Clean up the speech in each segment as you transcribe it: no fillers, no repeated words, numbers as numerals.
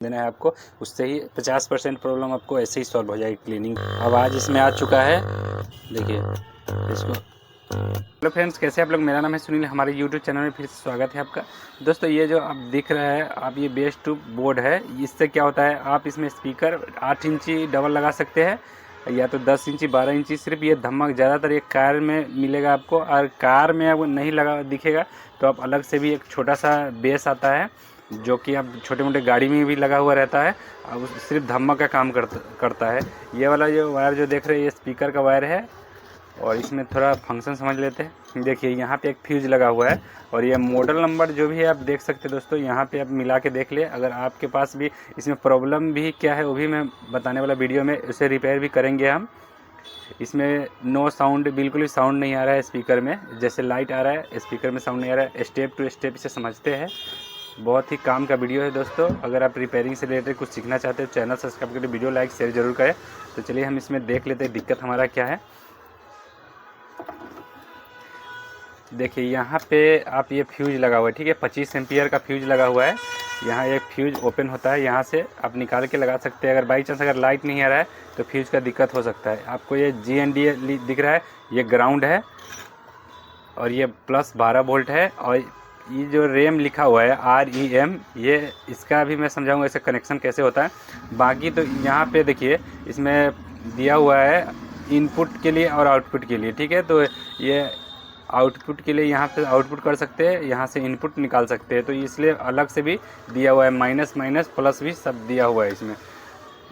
देना है आपको, उससे ही 50% प्रॉब्लम आपको ऐसे ही सॉल्व हो जाएगी क्लीनिंग। अब आज इसमें आ चुका है, देखिए इसको। हेलो फ्रेंड्स, कैसे आप लोग? मेरा नाम है सुनील, हमारे यूट्यूब चैनल में फिर से स्वागत है आपका। दोस्तों ये जो आप दिख रहा है, आप ये बेस ट्यूब बोर्ड है, इससे क्या होता है, आप इसमें स्पीकर 8 इंची डबल लगा सकते हैं या तो 10 इंची 12 इंची। सिर्फ ये धमक ज़्यादातर एक कार में मिलेगा आपको, और कार में अब नहीं लगा दिखेगा तो आप अलग से भी एक छोटा सा बेस आता है जो कि अब छोटे मोटे गाड़ी में भी लगा हुआ रहता है। अब सिर्फ धमक का काम करता है। ये वाला जो वायर जो देख रहे हैं, ये स्पीकर का वायर है। और इसमें थोड़ा फंक्शन समझ लेते हैं। देखिए यहाँ पे एक फ्यूज लगा हुआ है, और ये मॉडल नंबर जो भी है आप देख सकते हैं दोस्तों, यहाँ पे आप मिला के देख ले। अगर आपके पास भी इसमें प्रॉब्लम भी क्या है वो भी मैं बताने वाला वीडियो में, उसे रिपेयर भी करेंगे हम। इसमें नो साउंड, बिल्कुल भी साउंड नहीं आ रहा है स्पीकर में, जैसे लाइट आ रहा है स्पीकर में साउंड नहीं आ रहा है। स्टेप टू स्टेप इसे समझते हैं। बहुत ही काम का वीडियो है दोस्तों। अगर आप रिपेयरिंग से रिलेटेड कुछ सीखना चाहते हो, चैनल सब्सक्राइब करके वीडियो लाइक शेयर जरूर करें। तो चलिए हम इसमें देख लेते हैं दिक्कत हमारा क्या है। देखिए यहाँ पे आप ये फ्यूज लगा हुआ है, ठीक है, 25 एम्पियर का फ्यूज लगा हुआ है। यहाँ एक फ्यूज ओपन होता है, यहाँ से आप निकाल के लगा सकते हैं। अगर बाई चांस अगर लाइट नहीं आ रहा है तो फ्यूज का दिक्कत हो सकता है। आपको ये GND दिख रहा है, ये ग्राउंड है, और ये प्लस 12 वोल्ट है। और ये जो रेम लिखा हुआ है REM, ये इसका भी मैं समझाऊंगा इसे कनेक्शन कैसे होता है। बाकी तो यहाँ पे देखिए इसमें दिया हुआ है इनपुट के लिए और आउटपुट के लिए, ठीक है। तो ये आउटपुट के लिए यहाँ पे आउटपुट कर सकते हैं, यहाँ से इनपुट निकाल सकते हैं, तो इसलिए अलग से भी दिया हुआ है, माइनस माइनस प्लस भी सब दिया हुआ है इसमें।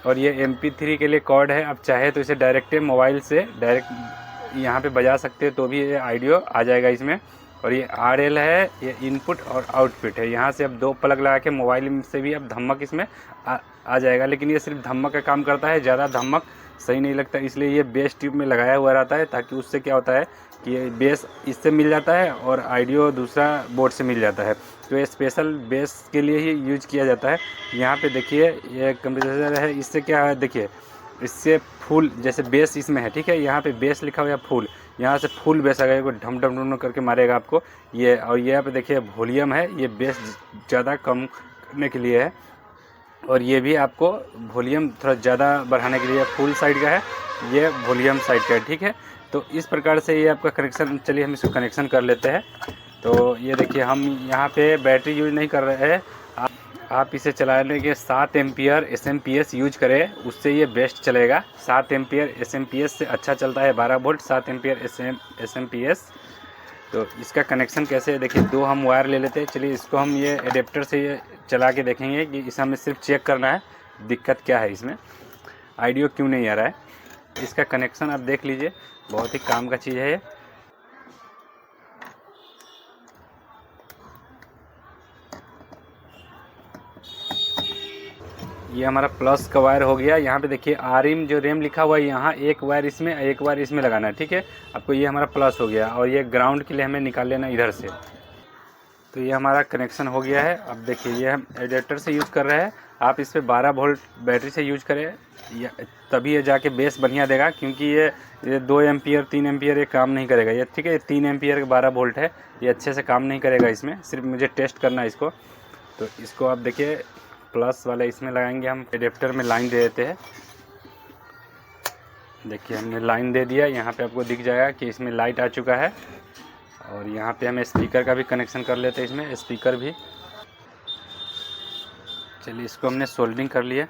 और ये MP3 के लिए कॉर्ड है, आप चाहे तो इसे डायरेक्ट मोबाइल से डायरेक्ट यहाँ पे बजा सकते हैं तो भी ये ऑडियो आ जाएगा इसमें। और ये RL है, ये इनपुट और आउटपुट है। यहाँ से अब 2 प्लग लगा के मोबाइल से भी अब धमक इसमें आ जाएगा। लेकिन ये सिर्फ धमक का काम करता है, ज़्यादा धमक सही नहीं लगता, इसलिए ये बेस ट्यूब में लगाया हुआ रहता है, ताकि उससे क्या होता है कि ये बेस इससे मिल जाता है और ऑडियो दूसरा बोर्ड से मिल जाता है। तो ये स्पेशल बेस के लिए ही यूज किया जाता है। यहाँ पे देखिए ये कंप्रेसर है, इससे क्या है, देखिए इससे फुल, जैसे बेस इसमें है, ठीक है, यहाँ पे बेस लिखा हुआ है फुल, यहाँ से फुल बेस आएगा, को ढम ढम ढम करके मारेगा आपको ये। और यहाँ पे देखिए वॉल्यूम है, ये बेस ज़्यादा कम करने के लिए है, और ये भी आपको वॉल्यूम थोड़ा ज़्यादा बढ़ाने के लिए फुल साइड का है, ये वॉल्यूम साइड का है, ठीक है। तो इस प्रकार से ये आपका कनेक्शन, चलिए हम इसको कनेक्शन कर लेते हैं। तो ये देखिए हम यहाँ पे बैटरी यूज नहीं कर रहे हैं, आप इसे चलाने के 7 एम्पियर SMP यूज करें, उससे ये बेस्ट चलेगा। 7 एम्पियर SMP से अच्छा चलता है 12 वोल्ट 7 एम्पियर SMP। तो इसका कनेक्शन कैसे है, देखिए 2 हम वायर ले लेते हैं। चलिए इसको हम ये एडेप्टर से ये चला के देखेंगे कि इसे हमें सिर्फ चेक करना है दिक्कत क्या है, इसमें ऑडियो क्यों नहीं आ रहा है। इसका कनेक्शन आप देख लीजिए, बहुत ही काम का चीज़ है ये। ये हमारा प्लस का वायर हो गया। यहाँ पे देखिए REM जो रेम लिखा हुआ है, यहाँ एक वायर इसमें एक वायर इसमें लगाना है, ठीक है आपको। ये हमारा प्लस हो गया, और ये ग्राउंड के लिए हमें निकाल लेना इधर से। तो ये हमारा कनेक्शन हो गया है। अब देखिए ये हम एडेप्टर से यूज़ कर रहे हैं, आप इस पर 12 वोल्ट बैटरी से यूज करें, तभी ये जाके बेस बढ़िया देगा। क्योंकि ये 2 एम्पियर 3 एम्पियर ये काम नहीं करेगा ये, ठीक है। ये 3 एम्पियर का 12 वोल्ट है, ये अच्छे से काम नहीं करेगा इसमें। सिर्फ मुझे टेस्ट करना है इसको। तो इसको आप देखिए प्लस वाले इसमें लगाएंगे, हम एडेप्टर में लाइन दे देते हैं। देखिए हमने लाइन दे दिया, यहाँ पे आपको दिख जाएगा कि इसमें लाइट आ चुका है। और यहाँ पे हमें स्पीकर का भी कनेक्शन कर लेते हैं, इसमें स्पीकर भी। चलिए इसको हमने सोल्डरिंग कर लिया।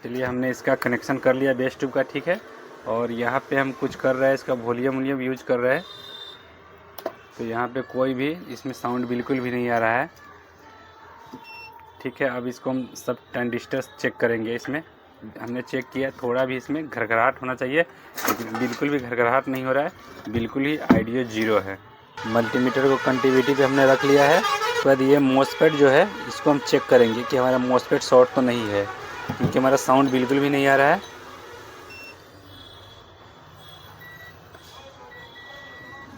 चलिए हमने इसका कनेक्शन कर लिया बेस ट्यूब का, ठीक है। और यहाँ पे हम कुछ कर रहे हैं, इसका वॉल्यूम यूज कर रहे हैं। तो यहाँ पे कोई भी इसमें साउंड बिल्कुल भी नहीं आ रहा है, ठीक है। अब इसको हम सब ट्रांजिस्टर चेक करेंगे। इसमें हमने चेक किया, थोड़ा भी इसमें घरघराहट होना चाहिए, लेकिन बिल्कुल भी घरघराहट नहीं हो रहा है, बिल्कुल ही ऑडियो जीरो है। मल्टीमीटर को कंटिन्यूटी पे हमने रख लिया है। उसके बाद ये मॉसफेट जो है, इसको हम चेक करेंगे कि हमारा मॉसफेट शॉर्ट तो नहीं है, क्योंकि हमारा साउंड बिल्कुल भी नहीं आ रहा है।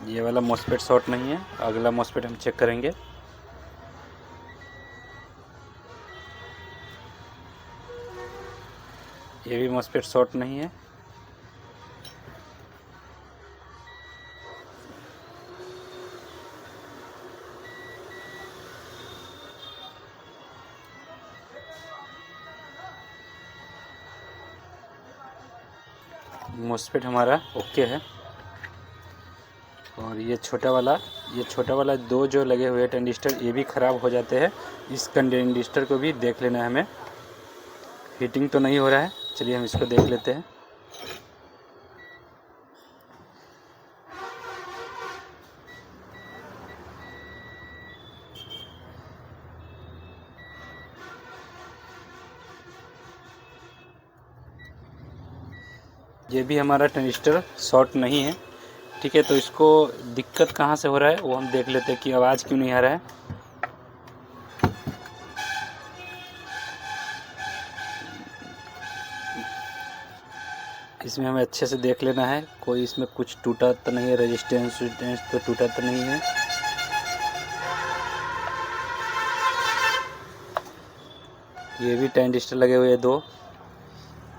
ये वाला मॉसफेट शॉर्ट नहीं है, अगला मॉसफेट हम चेक करेंगे। ये भी मॉसफेट शॉर्ट नहीं है। मोस्फेट हमारा ओके है। और ये छोटा वाला दो जो लगे हुए ट्रांजिस्टर ये भी ख़राब हो जाते हैं। इस ट्रांजिस्टर को भी देख लेना है हमें, हीटिंग तो नहीं हो रहा है। चलिए हम इसको देख लेते हैं। ये भी हमारा ट्रांजिस्टर शॉर्ट नहीं है, ठीक है। तो इसको दिक्कत कहाँ से हो रहा है वो हम देख लेते हैं कि आवाज़ क्यों नहीं आ रहा है। इसमें हमें अच्छे से देख लेना है, कोई इसमें कुछ टूटा तो नहीं है, रेजिस्टेंस तो टूटा तो नहीं है। ये भी ट्रांजिस्टर लगे हुए हैं दो,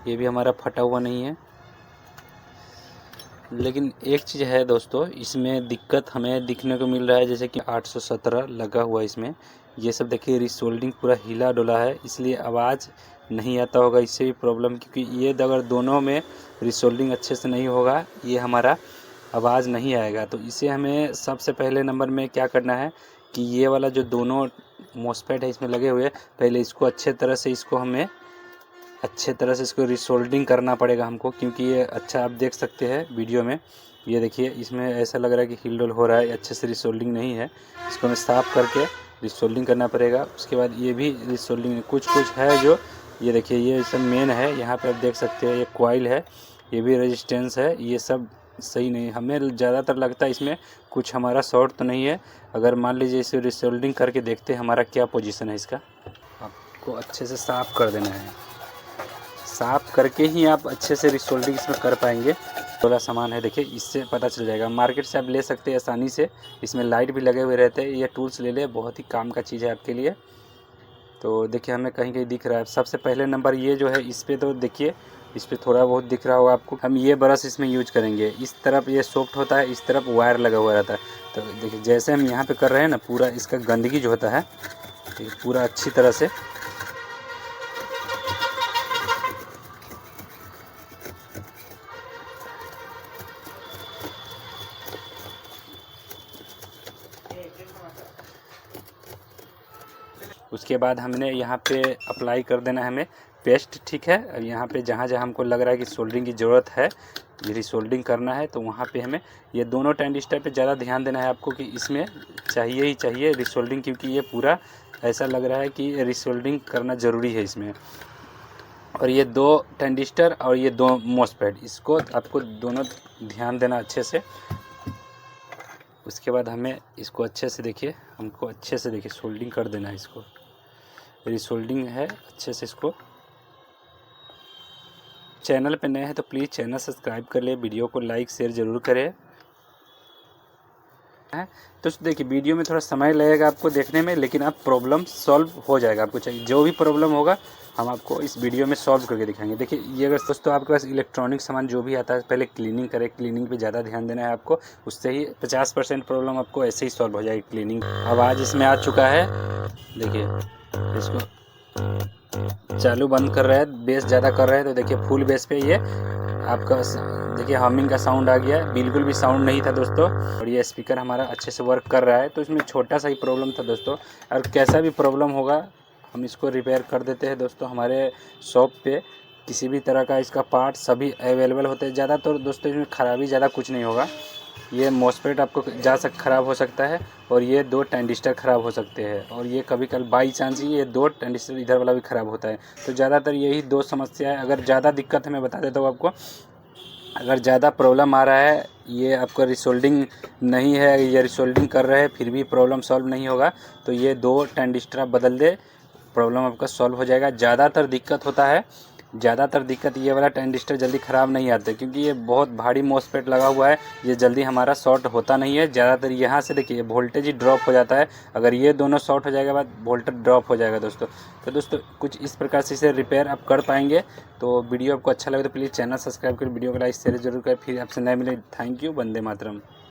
ये भी हमारा फटा हुआ नहीं है। लेकिन एक चीज़ है दोस्तों, इसमें दिक्कत हमें दिखने को मिल रहा है, जैसे कि 817 लगा हुआ है इसमें। ये सब देखिए रिसोल्डिंग पूरा हिला डोला है, इसलिए आवाज़ नहीं आता होगा। इससे भी प्रॉब्लम, क्योंकि ये अगर दोनों में रिसोल्डिंग अच्छे से नहीं होगा ये हमारा आवाज़ नहीं आएगा। तो इसे हमें सबसे पहले नंबर में क्या करना है कि ये वाला जो दोनों मॉस्फेट है इसमें लगे हुए, पहले इसको अच्छे तरह से इसको रिसोल्डिंग करना पड़ेगा हमको, क्योंकि ये अच्छा आप देख सकते हैं वीडियो में। ये देखिए इसमें ऐसा लग रहा है कि हिल डोल हो रहा है, अच्छे से रिसोल्डिंग नहीं है। इसको हमें साफ़ करके रिसोल्डिंग करना पड़ेगा। उसके बाद ये भी रिसोल्डिंग कुछ है जो, ये देखिए ये सब मेन है, यहाँ पे आप देख सकते हैं ये कॉइल है, ये भी रेजिस्टेंस है, ये सब सही नहीं। हमें ज़्यादातर लगता है इसमें कुछ हमारा शॉर्ट तो नहीं है। अगर मान लीजिए इसे रिसोल्डिंग करके देखते हैं हमारा क्या पोजीशन है इसका। आपको अच्छे से साफ़ कर देना है, साफ़ करके ही आप अच्छे से रिसोल्डिंग इसमें कर पाएंगे। थोड़ा सामान है देखिए, इससे पता चल जाएगा। मार्केट से आप ले सकते हैं आसानी से, इसमें लाइट भी लगे हुए रहते हैं। ये टूल्स ले ले, बहुत ही काम का चीज़ है आपके लिए। तो देखिए हमें कहीं कहीं दिख रहा है। सबसे पहले नंबर ये जो है इस पर तो देखिए, इस पर थोड़ा बहुत दिख रहा होगा आपको। हम ये ब्रश इसमें यूज करेंगे, इस तरफ ये सॉफ्ट होता है, इस तरफ वायर लगा हुआ रहता है। तो देखिए जैसे हम यहाँ पे कर रहे हैं ना, पूरा इसका गंदगी जो होता है पूरा अच्छी तरह से उसके बाद हमने यहाँ पे अप्लाई कर देना है हमें पेस्ट, ठीक है। अब यहाँ पे जहाँ जहाँ हमको लग रहा है कि सोल्डरिंग की ज़रूरत है, ये रिसोल्डिंग करना है, तो वहाँ पे हमें ये दोनों ट्रांजिस्टर पे ज़्यादा ध्यान देना है आपको कि इसमें चाहिए ही चाहिए रिसोल्डिंग, क्योंकि ये पूरा ऐसा लग रहा है कि रिसोल्डिंग करना ज़रूरी है इसमें। और ये दो ट्रांजिस्टर और ये दो मॉसफेट, इसको आपको दोनों ध्यान देना अच्छे से। उसके बाद हमें इसको अच्छे से देखिए, हमको अच्छे से देखिए सोल्डिंग कर देना है इसको। रिसोल्डिंग है अच्छे से इसको। चैनल पे नए हैं तो प्लीज़ चैनल सब्सक्राइब कर ले, वीडियो को लाइक शेयर ज़रूर करें। तो देखिए वीडियो में थोड़ा समय लगेगा आपको देखने में, लेकिन आप प्रॉब्लम सॉल्व हो जाएगा। आपको चाहिए जो भी प्रॉब्लम होगा हम आपको इस वीडियो में सॉल्व करके दिखाएंगे। देखिए ये अगर दोस्तों आपके पास इलेक्ट्रॉनिक सामान जो भी आता है पहले क्लीनिंग करें, क्लीनिंग पे ज़्यादा ध्यान देना है आपको, उससे ही 50% प्रॉब्लम आपको ऐसे ही सॉल्व हो जाएगी क्लीनिंग। आवाज़ इसमें आ चुका है, देखिए इसको चालू बंद कर रहा है, बेस ज़्यादा कर रहा है तो देखिए फुल बेस पे ये आपका देखिए हमिंग का साउंड आ गया है, बिल्कुल भी साउंड नहीं था दोस्तों। और ये स्पीकर हमारा अच्छे से वर्क कर रहा है। तो इसमें छोटा सा ही प्रॉब्लम था दोस्तों, और कैसा भी प्रॉब्लम होगा हम इसको रिपेयर कर देते हैं दोस्तों। हमारे शॉप पे किसी भी तरह का इसका पार्ट सभी अवेलेबल होते हैं। ज़्यादातर दोस्तों इसमें ख़राबी ज़्यादा कुछ नहीं होगा। ये मॉसफेट आपको ख़राब हो सकता है, और ये दो ट्रांजिस्टर ख़राब हो सकते हैं, और ये कभी कभी बाई चांस ही ये दो ट्रांजिस्टर इधर वाला भी ख़राब होता है। तो ज़्यादातर यही दो समस्या है। अगर ज़्यादा दिक्कत है मैं बता देता हूँ आपको, अगर ज़्यादा प्रॉब्लम आ रहा है, ये आपका रिसोल्डिंग नहीं है या रिसोल्डिंग कर रहे हैं फिर भी प्रॉब्लम सॉल्व नहीं होगा, तो ये दो ट्रांजिस्टर आप बदल दे, प्रॉब्लम आपका सॉल्व हो जाएगा। ज़्यादातर दिक्कत ये वाला ट्रांजिस्टर जल्दी ख़राब नहीं आते, क्योंकि ये बहुत भारी मॉसफेट लगा हुआ है, ये जल्दी हमारा शॉर्ट होता नहीं है। ज़्यादातर यहाँ से देखिए वोल्टेज ही ड्रॉप हो जाता है। अगर ये दोनों शॉर्ट हो जाएगा बाद वोल्टेज ड्रॉप हो जाएगा दोस्तों। तो दोस्तों कुछ इस प्रकार से इसे रिपेयर आप कर पाएंगे। तो वीडियो आपको अच्छा लगे तो प्लीज़ चैनल सब्सक्राइब कर, वीडियो को लाइक शेयर जरूर करें। फिर आपसे नए मिले, थैंक यू, वंदे मातरम।